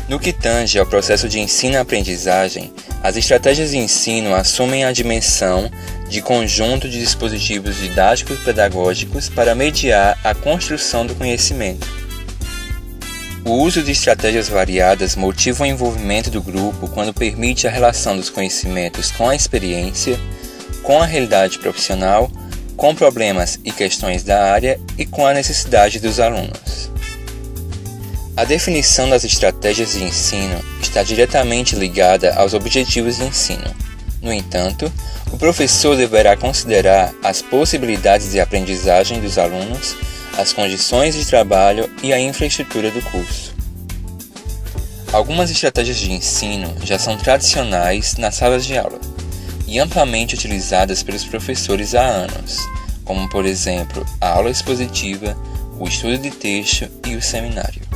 No que tange ao processo de ensino-aprendizagem, as estratégias de ensino assumem a dimensão de conjunto de dispositivos didáticos pedagógicos para mediar a construção do conhecimento. O uso de estratégias variadas motiva o envolvimento do grupo quando permite a relação dos conhecimentos com a experiência, com a realidade profissional, com problemas e questões da área e com a necessidade dos alunos. A definição das estratégias de ensino está diretamente ligada aos objetivos de ensino. No entanto, o professor deverá considerar as possibilidades de aprendizagem dos alunos, as condições de trabalho e a infraestrutura do curso. Algumas estratégias de ensino já são tradicionais nas salas de aula e amplamente utilizadas pelos professores há anos, como por exemplo a aula expositiva, o estudo de texto e o seminário.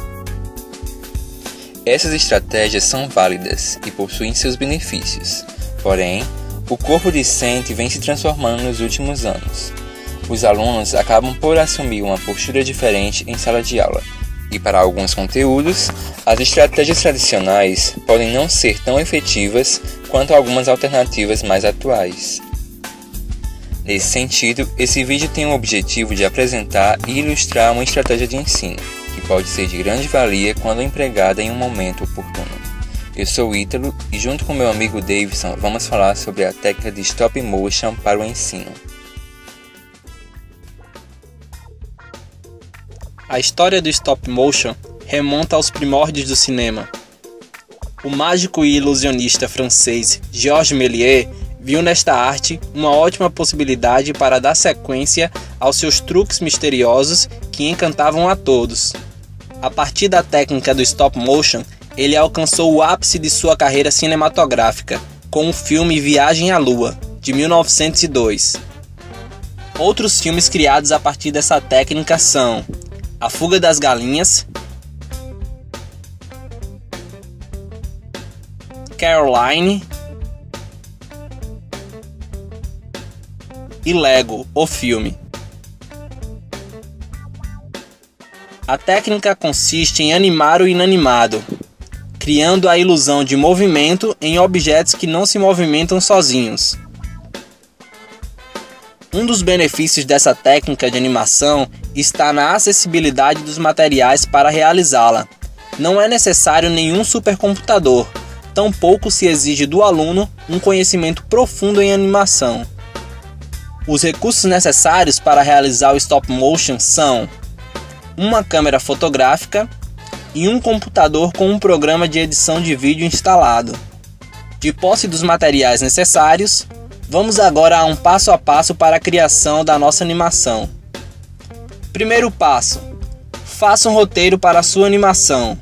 Essas estratégias são válidas e possuem seus benefícios, porém, o corpo docente vem se transformando nos últimos anos. Os alunos acabam por assumir uma postura diferente em sala de aula, e para alguns conteúdos, as estratégias tradicionais podem não ser tão efetivas quanto algumas alternativas mais atuais. Nesse sentido, esse vídeo tem o objetivo de apresentar e ilustrar uma estratégia de ensino, que pode ser de grande valia quando empregada em um momento oportuno. Eu sou o Ítalo e junto com meu amigo Davidson vamos falar sobre a técnica de stop motion para o ensino. A história do stop motion remonta aos primórdios do cinema. O mágico e ilusionista francês Georges Méliès viu nesta arte uma ótima possibilidade para dar sequência aos seus truques misteriosos que encantavam a todos. A partir da técnica do stop motion, ele alcançou o ápice de sua carreira cinematográfica com o filme Viagem à Lua, de 1902. Outros filmes criados a partir dessa técnica são A Fuga das Galinhas, Caroline e Lego, o filme. A técnica consiste em animar o inanimado, criando a ilusão de movimento em objetos que não se movimentam sozinhos. Um dos benefícios dessa técnica de animação está na acessibilidade dos materiais para realizá-la. Não é necessário nenhum supercomputador, tampouco se exige do aluno um conhecimento profundo em animação. Os recursos necessários para realizar o stop motion são uma câmera fotográfica e um computador com um programa de edição de vídeo instalado. De posse dos materiais necessários, vamos agora a um passo a passo para a criação da nossa animação. Primeiro passo: faça um roteiro para a sua animação.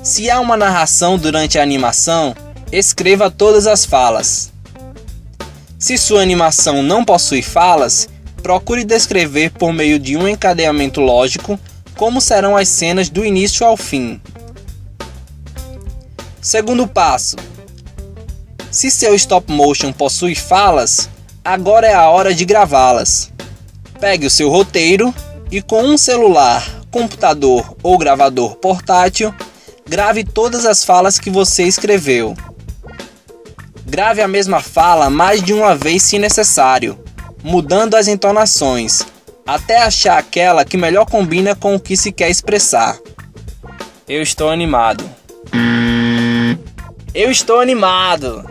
Se há uma narração durante a animação, escreva todas as falas. Se sua animação não possui falas, procure descrever por meio de um encadeamento lógico como serão as cenas do início ao fim. Segundo passo: se seu stop motion possui falas, agora é a hora de gravá-las. Pegue o seu roteiro e com um celular, computador ou gravador portátil, grave todas as falas que você escreveu. Grave a mesma fala mais de uma vez se necessário, mudando as entonações, até achar aquela que melhor combina com o que se quer expressar. Eu estou animado. Eu estou animado.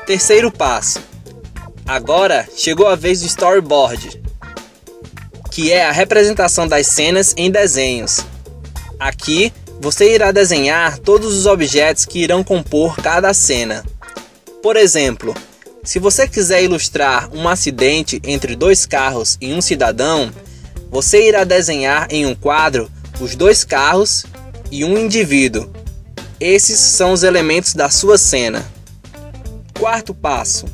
Terceiro passo: agora chegou a vez do storyboard, que é a representação das cenas em desenhos. Aqui você irá desenhar todos os objetos que irão compor cada cena. Por exemplo, se você quiser ilustrar um acidente entre dois carros e um cidadão, você irá desenhar em um quadro os dois carros e um indivíduo. Esses são os elementos da sua cena. Quarto passo: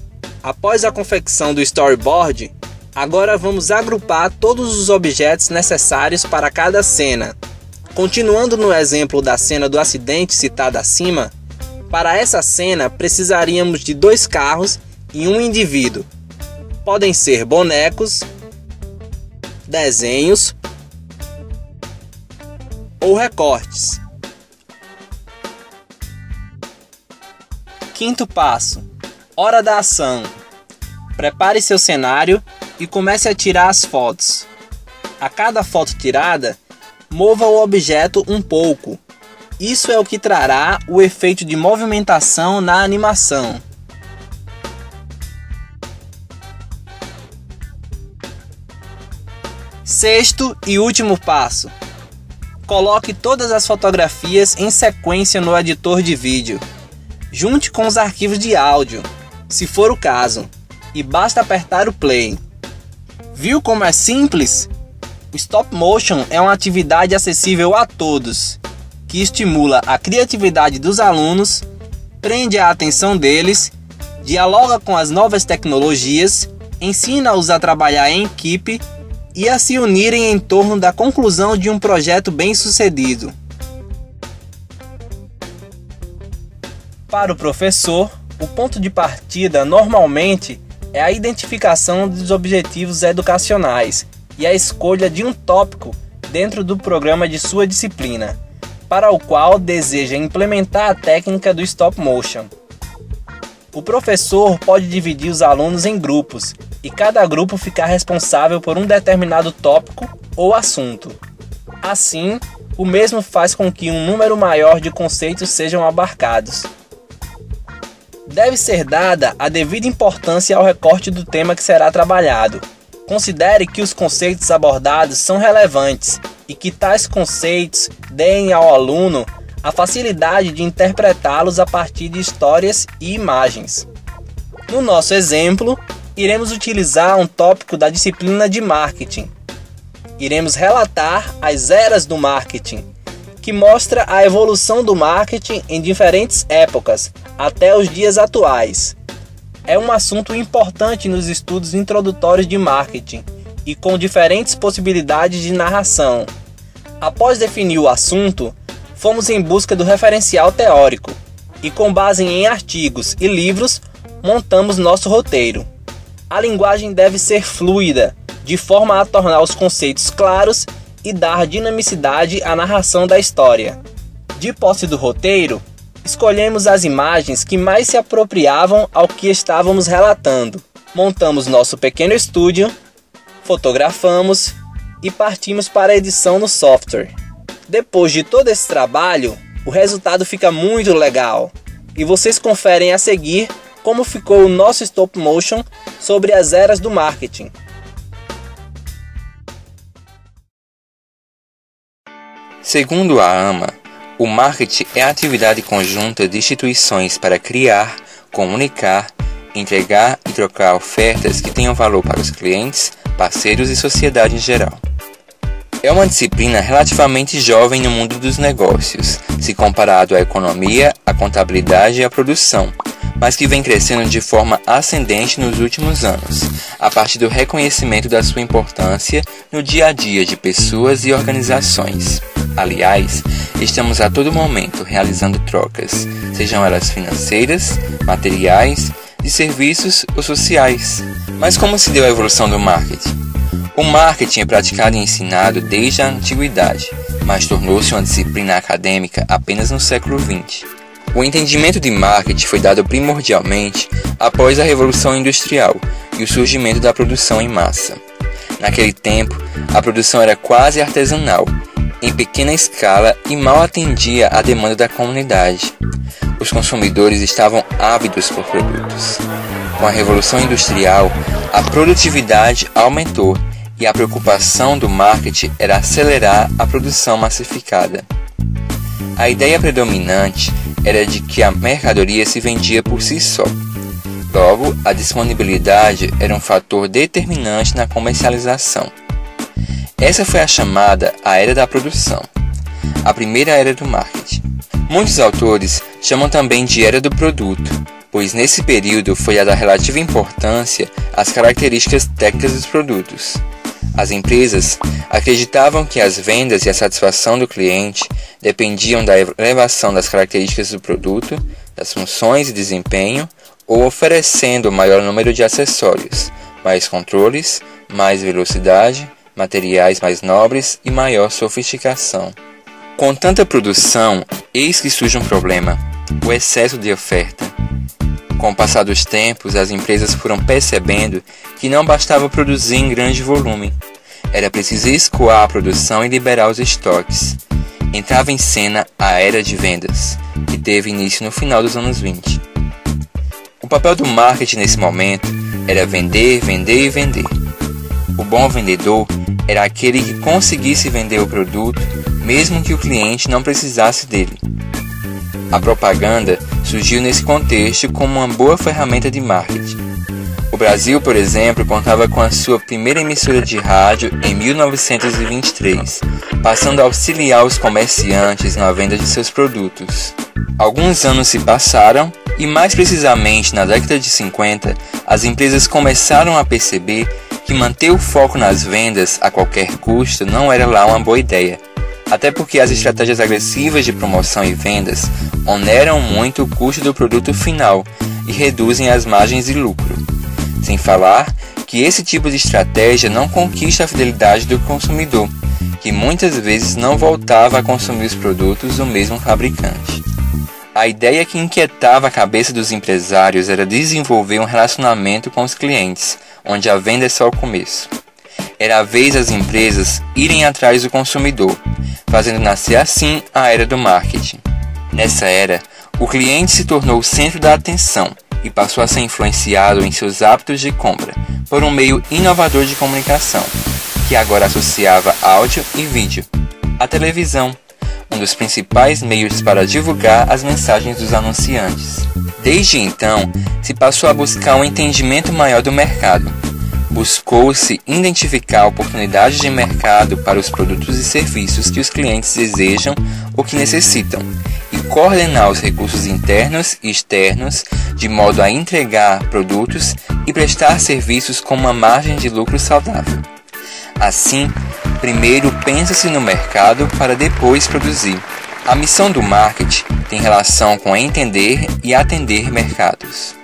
após a confecção do storyboard, agora vamos agrupar todos os objetos necessários para cada cena. Continuando no exemplo da cena do acidente citada acima, para essa cena precisaríamos de dois carros e um indivíduo. Podem ser bonecos, desenhos ou recortes. 5º passo: hora da ação. Prepare seu cenário e comece a tirar as fotos. A cada foto tirada, mova o objeto um pouco. Isso é o que trará o efeito de movimentação na animação. Sexto e último passo: coloque todas as fotografias em sequência no editor de vídeo. Junte com os arquivos de áudio, se for o caso, e basta apertar o play. Viu como é simples? O stop motion é uma atividade acessível a todos, que estimula a criatividade dos alunos, prende a atenção deles, dialoga com as novas tecnologias, ensina-os a trabalhar em equipe e a se unirem em torno da conclusão de um projeto bem-sucedido. Para o professor, o ponto de partida normalmente é a identificação dos objetivos educacionais e a escolha de um tópico dentro do programa de sua disciplina, para o qual deseja implementar a técnica do stop motion. O professor pode dividir os alunos em grupos e cada grupo ficar responsável por um determinado tópico ou assunto. Assim, o mesmo faz com que um número maior de conceitos sejam abarcados. Deve ser dada a devida importância ao recorte do tema que será trabalhado. Considere que os conceitos abordados são relevantes e que tais conceitos deem ao aluno a facilidade de interpretá-los a partir de histórias e imagens. No nosso exemplo, iremos utilizar um tópico da disciplina de marketing. Iremos relatar as eras do marketing, que mostra a evolução do marketing em diferentes épocas, até os dias atuais. É um assunto importante nos estudos introdutórios de marketing e com diferentes possibilidades de narração. Após definir o assunto, fomos em busca do referencial teórico e, com base em artigos e livros, montamos nosso roteiro. A linguagem deve ser fluida, de forma a tornar os conceitos claros e dar dinamicidade à narração da história. De posse do roteiro, escolhemos as imagens que mais se apropriavam ao que estávamos relatando. Montamos nosso pequeno estúdio, fotografamos e partimos para a edição no software. Depois de todo esse trabalho, o resultado fica muito legal e vocês conferem a seguir como ficou o nosso stop motion sobre as eras do marketing. Segundo a AMA, o marketing é a atividade conjunta de instituições para criar, comunicar, entregar e trocar ofertas que tenham valor para os clientes, parceiros e sociedade em geral. É uma disciplina relativamente jovem no mundo dos negócios, se comparado à economia, à contabilidade e à produção, mas que vem crescendo de forma ascendente nos últimos anos, a partir do reconhecimento da sua importância no dia a dia de pessoas e organizações. Aliás, estamos a todo momento realizando trocas, sejam elas financeiras, materiais, de serviços ou sociais. Mas como se deu a evolução do marketing? O marketing é praticado e ensinado desde a antiguidade, mas tornou-se uma disciplina acadêmica apenas no século XX. O entendimento de marketing foi dado primordialmente após a Revolução Industrial e o surgimento da produção em massa. Naquele tempo, a produção era quase artesanal, em pequena escala e mal atendia à demanda da comunidade. Os consumidores estavam ávidos por produtos. Com a Revolução Industrial, a produtividade aumentou e a preocupação do marketing era acelerar a produção massificada. A ideia predominante era de que a mercadoria se vendia por si só. Logo, a disponibilidade era um fator determinante na comercialização. Essa foi a chamada a Era da Produção, a primeira era do marketing. Muitos autores chamam também de Era do Produto, pois nesse período foi a da relativa importância às características técnicas dos produtos. As empresas acreditavam que as vendas e a satisfação do cliente dependiam da elevação das características do produto, das funções e desempenho, ou oferecendo o maior número de acessórios, mais controles, mais velocidade, materiais mais nobres e maior sofisticação. Com tanta produção, eis que surge um problema: o excesso de oferta. Com o passar dos tempos, as empresas foram percebendo que não bastava produzir em grande volume. Era preciso escoar a produção e liberar os estoques. Entrava em cena a era de vendas, que teve início no final dos anos 20. O papel do marketing nesse momento era vender, vender e vender. O bom vendedor era aquele que conseguisse vender o produto, mesmo que o cliente não precisasse dele. A propaganda surgiu nesse contexto como uma boa ferramenta de marketing. O Brasil, por exemplo, contava com a sua primeira emissora de rádio em 1923, passando a auxiliar os comerciantes na venda de seus produtos. Alguns anos se passaram e, mais precisamente na década de 50, as empresas começaram a perceber que manter o foco nas vendas a qualquer custo não era lá uma boa ideia. Até porque as estratégias agressivas de promoção e vendas oneram muito o custo do produto final e reduzem as margens de lucro. Sem falar que esse tipo de estratégia não conquista a fidelidade do consumidor, que muitas vezes não voltava a consumir os produtos do mesmo fabricante. A ideia que inquietava a cabeça dos empresários era desenvolver um relacionamento com os clientes, onde a venda é só o começo. Era a vez das empresas irem atrás do consumidor, fazendo nascer assim a era do marketing. Nessa era, o cliente se tornou o centro da atenção e passou a ser influenciado em seus hábitos de compra por um meio inovador de comunicação, que agora associava áudio e vídeo. A televisão, um dos principais meios para divulgar as mensagens dos anunciantes. Desde então, se passou a buscar um entendimento maior do mercado. Buscou-se identificar oportunidades de mercado para os produtos e serviços que os clientes desejam ou que necessitam e coordenar os recursos internos e externos de modo a entregar produtos e prestar serviços com uma margem de lucro saudável. Assim, primeiro pensa-se no mercado para depois produzir. A missão do marketing tem relação com entender e atender mercados.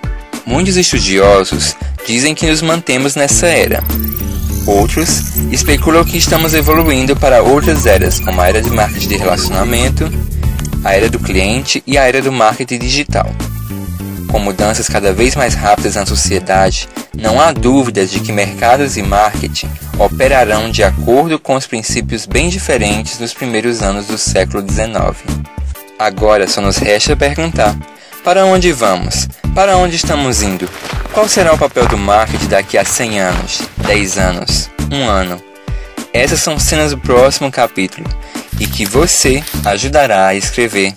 Muitos estudiosos dizem que nos mantemos nessa era. Outros especulam que estamos evoluindo para outras eras, como a era de marketing de relacionamento, a era do cliente e a era do marketing digital. Com mudanças cada vez mais rápidas na sociedade, não há dúvidas de que mercados e marketing operarão de acordo com os princípios bem diferentes dos primeiros anos do século XIX. Agora só nos resta perguntar: para onde vamos? Para onde estamos indo? Qual será o papel do marketing daqui a 100 anos, 10 anos, 1 ano? Essas são cenas do próximo capítulo e que você ajudará a escrever.